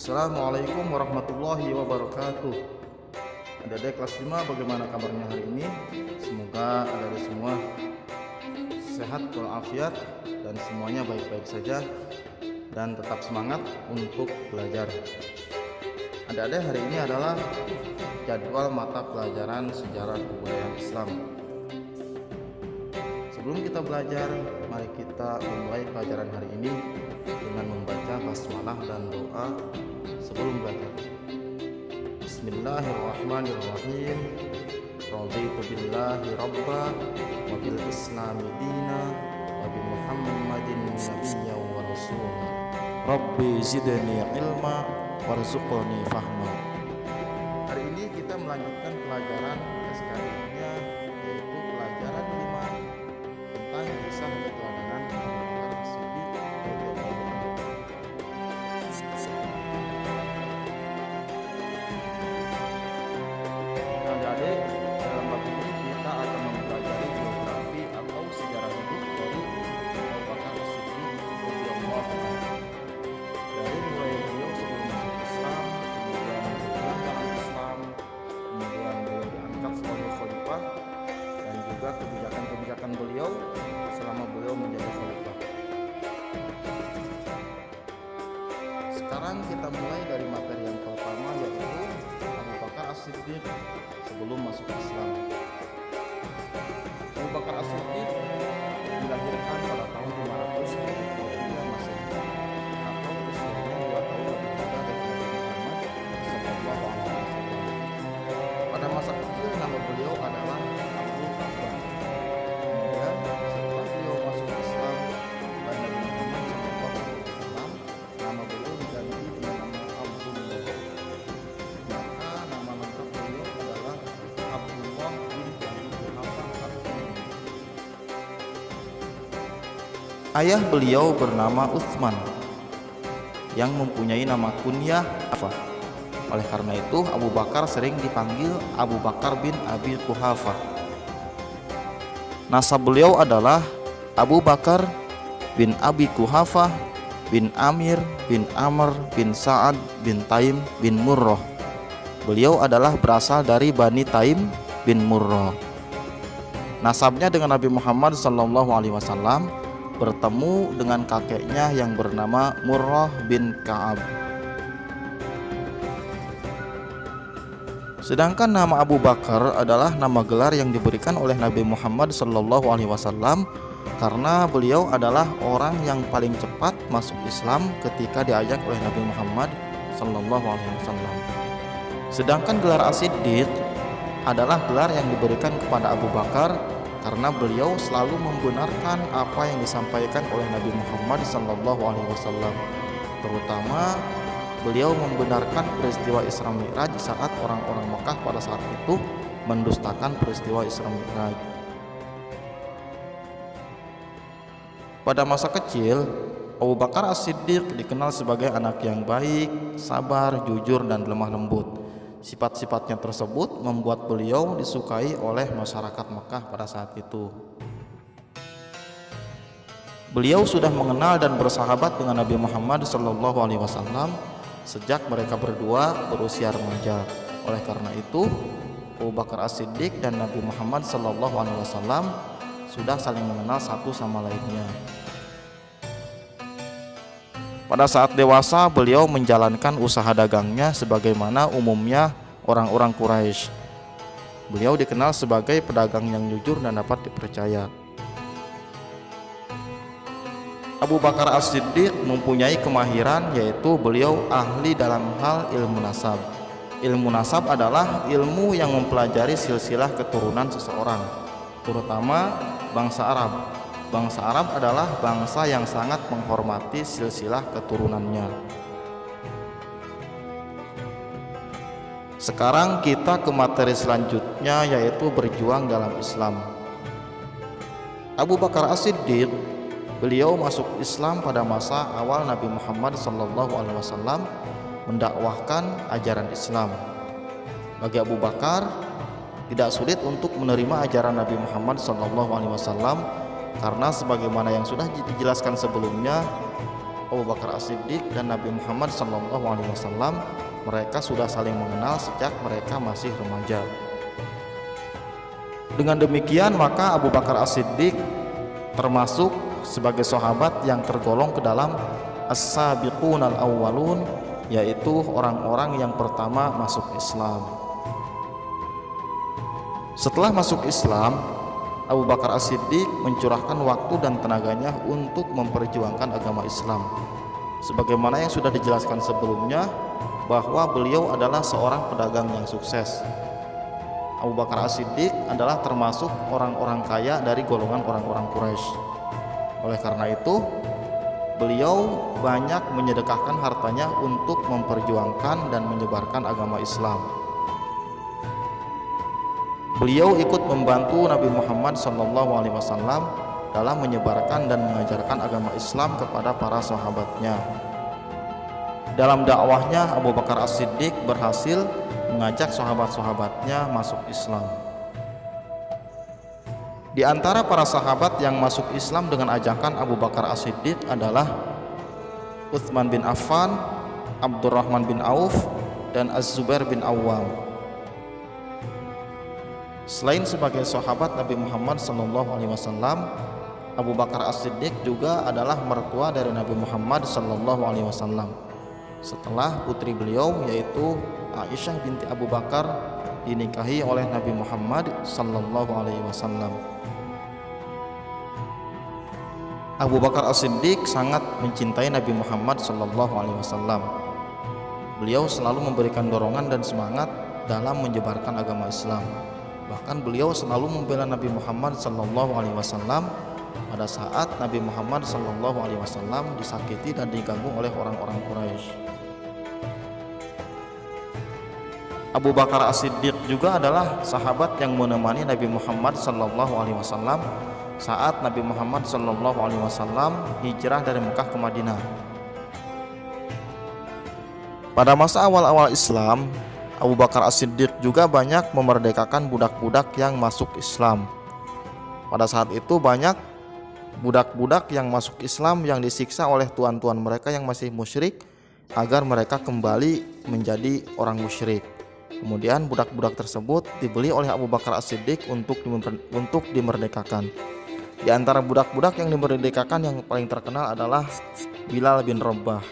Assalamualaikum warahmatullahi wabarakatuh. Adik-adik kelas 5, bagaimana kabarnya hari ini? Semoga adik-adik semua sehat walafiat dan semuanya baik-baik saja dan tetap semangat untuk belajar. Adik-adik, hari ini adalah jadwal mata pelajaran sejarah kebudayaan Islam. Sebelum kita belajar, mari kita memulai pelajaran hari ini dengan membaca basmalah dan doa sebelum belajar. Bismillahirrahmanirrahim. Raditu billahi rabba wa bil islami dina wa bi Muhammadin nabiyya wa rasula. Rabbi zidni ilma warzuqni fahma. Hari ini kita melanjutkan pelajaran SKS-nya, yaitu pelajaran 5 tentang kisah keteladanan Abu Bakar As-Siddiq radhiyallahu anhu. Adik-adik, dalam bab ini kita akan mempelajari biografi atau sejarah hidup dari Abu Bakar As-Siddiq radhiyallahu anhu. Dari mulai beliau sebelum masuk Islam, kemudian berjalan dalam Islam, kemudian beliau diangkat sebagai khalifah, dan juga kebijakan-kebijakan beliau selama beliau menjadi khalifah. Sekarang kita mulai dari materi yang pertama, yaitu Abu Bakar As-Siddiq sebelum masuk Islam. Abu Bakar As-Siddiq dilahirkan pada tahun 533 Masehi atau usianya 2 tahun lebih muda dari Nabi Muhammad sallallahu alaihi wasallam. Pada masa kecil nama beliau adalah Abu Bakar. Kemudian setelah beliau masuk Islam dan Nabi Muhammad sallallahu alaihi wasallam, nama beliau diganti dengan nama Abdullah. Maka nama lengkap beliau adalah Abdullah bin Abi Quhafah At-Taimi. Ayah beliau bernama Utsman yang mempunyai nama kunyah apa. Oleh karena itu Abu Bakar sering dipanggil Abu Bakar bin Abi Quhafah. Nasab beliau adalah Abu Bakar bin Abi Quhafah bin Amir bin Amr bin Sa'ad bin Taim bin Murrah. Beliau adalah berasal dari Bani Taim bin Murrah. Nasabnya dengan Nabi Muhammad SAW bertemu dengan kakeknya yang bernama Murrah bin Ka'ab. Sedangkan nama Abu Bakar adalah nama gelar yang diberikan oleh Nabi Muhammad SAW karena beliau adalah orang yang paling cepat masuk Islam ketika diajak oleh Nabi Muhammad SAW. Sedangkan gelar As-Siddiq adalah gelar yang diberikan kepada Abu Bakar karena beliau selalu membenarkan apa yang disampaikan oleh Nabi Muhammad SAW. Terutama beliau membenarkan peristiwa Isra Mi'raj saat orang-orang Mekah pada saat itu mendustakan peristiwa Isra Mi'raj. Pada masa kecil, Abu Bakar As-Siddiq dikenal sebagai anak yang baik, sabar, jujur, dan lemah lembut. Sifat-sifatnya tersebut membuat beliau disukai oleh masyarakat Mekah pada saat itu. Beliau sudah mengenal dan bersahabat dengan Nabi Muhammad SAW sejak mereka berdua berusia remaja. Oleh karena itu, Abu Bakar As-Siddiq dan Nabi Muhammad SAW sudah saling mengenal satu sama lainnya. Pada saat dewasa, beliau menjalankan usaha dagangnya sebagaimana umumnya orang-orang Quraisy. Beliau dikenal sebagai pedagang yang jujur dan dapat dipercaya. Abu Bakar As-Siddiq mempunyai kemahiran, yaitu beliau ahli dalam hal ilmu nasab. Ilmu nasab adalah ilmu yang mempelajari silsilah keturunan seseorang, terutama bangsa Arab. Bangsa Arab adalah bangsa yang sangat menghormati silsilah keturunannya. Sekarang kita ke materi selanjutnya, yaitu berjuang dalam Islam. Abu Bakar As-Siddiq, beliau masuk Islam pada masa awal Nabi Muhammad SAW mendakwahkan ajaran Islam. Bagi Abu Bakar tidak sulit untuk menerima ajaran Nabi Muhammad SAW karena sebagaimana yang sudah dijelaskan sebelumnya, Abu Bakar As-Siddiq dan Nabi Muhammad SAW mereka sudah saling mengenal sejak mereka masih remaja. Dengan demikian maka Abu Bakar As-Siddiq termasuk sebagai sahabat yang tergolong ke dalam as-sabiqun al-awwalun, yaitu orang-orang yang pertama masuk Islam. Setelah masuk Islam, Abu Bakar As-Siddiq mencurahkan waktu dan tenaganya untuk memperjuangkan agama Islam. Sebagaimana yang sudah dijelaskan sebelumnya, bahwa beliau adalah seorang pedagang yang sukses. Abu Bakar As-Siddiq adalah termasuk orang-orang kaya dari golongan orang-orang Quraisy. Oleh karena itu, beliau banyak menyedekahkan hartanya untuk memperjuangkan dan menyebarkan agama Islam. Beliau ikut membantu Nabi Muhammad SAW dalam menyebarkan dan mengajarkan agama Islam kepada para sahabatnya. Dalam dakwahnya, Abu Bakar As-Siddiq berhasil mengajak sahabat-sahabatnya masuk Islam. Di antara para sahabat yang masuk Islam dengan ajakan Abu Bakar As-Siddiq adalah Utsman bin Affan, Abdurrahman bin Auf, dan Az-Zubair bin Awwam. Selain sebagai sahabat Nabi Muhammad SAW, Abu Bakar As-Siddiq juga adalah mertua dari Nabi Muhammad SAW. Setelah putri beliau yaitu Aisyah binti Abu Bakar dinikahi oleh Nabi Muhammad SAW. Abu Bakar As-Siddiq sangat mencintai Nabi Muhammad SAW. Beliau selalu memberikan dorongan dan semangat dalam menyebarkan agama Islam. Bahkan beliau selalu membela Nabi Muhammad SAW pada saat Nabi Muhammad SAW disakiti dan diganggu oleh orang-orang Quraisy. Abu Bakar As-Siddiq juga adalah sahabat yang menemani Nabi Muhammad SAW saat Nabi Muhammad SAW hijrah dari Mekah ke Madinah. Pada masa awal-awal Islam, Abu Bakar As-Siddiq juga banyak memerdekakan budak-budak yang masuk Islam. Pada saat itu banyak budak-budak yang masuk Islam yang disiksa oleh tuan-tuan mereka yang masih musyrik agar mereka kembali menjadi orang musyrik. Kemudian budak-budak tersebut dibeli oleh Abu Bakar As-Siddiq untuk dimerdekakan. Di antara budak-budak yang dimerdekakan yang paling terkenal adalah Bilal bin Rabah.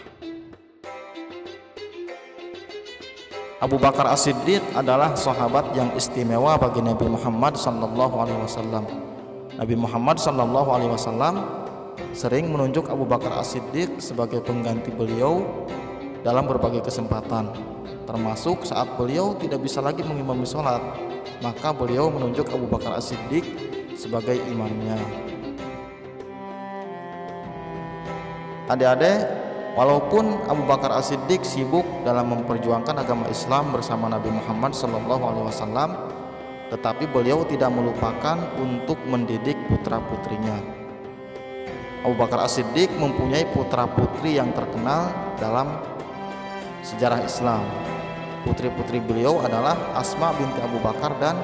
Abu Bakar As-Siddiq adalah sahabat yang istimewa bagi Nabi Muhammad SAW. Nabi Muhammad SAW sering menunjuk Abu Bakar As-Siddiq sebagai pengganti beliau dalam berbagai kesempatan, termasuk saat beliau tidak bisa lagi mengimami sholat, maka beliau menunjuk Abu Bakar As-Siddiq sebagai imamnya. Adik-adik, walaupun Abu Bakar As-Siddiq sibuk dalam memperjuangkan agama Islam bersama Nabi Muhammad SAW, tetapi beliau tidak melupakan untuk mendidik putra-putrinya. Abu Bakar As-Siddiq mempunyai putra-putri yang terkenal dalam sejarah Islam. Putri-putri beliau adalah Asma binti Abu Bakar dan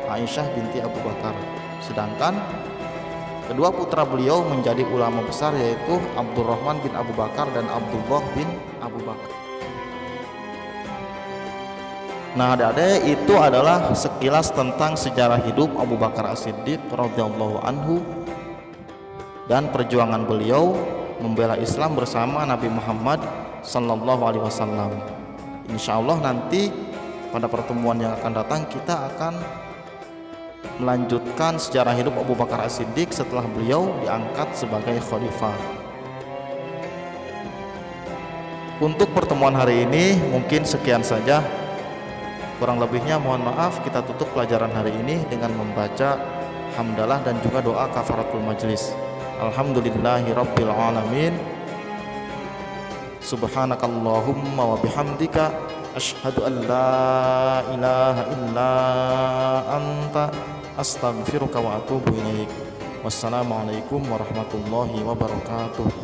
Aisyah binti Abu Bakar. Sedangkan kedua putra beliau menjadi ulama besar, yaitu Abdurrahman bin Abu Bakar dan Abdullah bin Abu Bakar. Nah, adik-adik, itu adalah sekilas tentang sejarah hidup Abu Bakar As-Siddiq radhiyallahu anhu dan perjuangan beliau membela Islam bersama Nabi Muhammad sallallahu alaihi wasallam. Insyaallah nanti pada pertemuan yang akan datang kita akan melanjutkan sejarah hidup Abu Bakar As-Siddiq setelah beliau diangkat sebagai khalifah. Untuk pertemuan hari ini mungkin sekian saja. Kurang lebihnya mohon maaf. Kita tutup pelajaran hari ini dengan membaca hamdalah dan juga doa kafaratul majlis. Alhamdulillahirabbil alamin. Subhanakallahumma wa bihamdika asyhadu an la ilaha illa anta astaghfiruka wa atubu ilaik. Wassalamualaikum warahmatullahi wabarakatuh.